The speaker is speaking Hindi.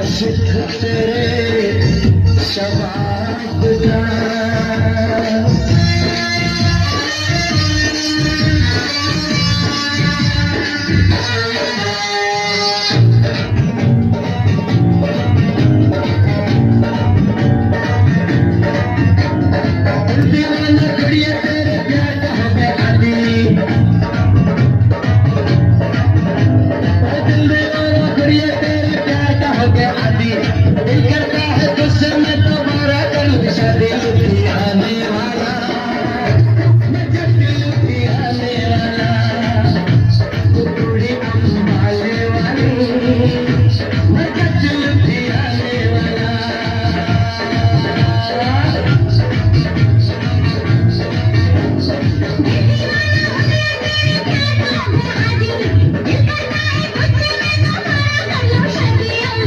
आशिक तेरे शबाब का दीवाना खड़िया तेरे प्यार का हो गया आदि दिल दीवाना खड़िया तेरे प्यार का हो गया आदि दिल करता है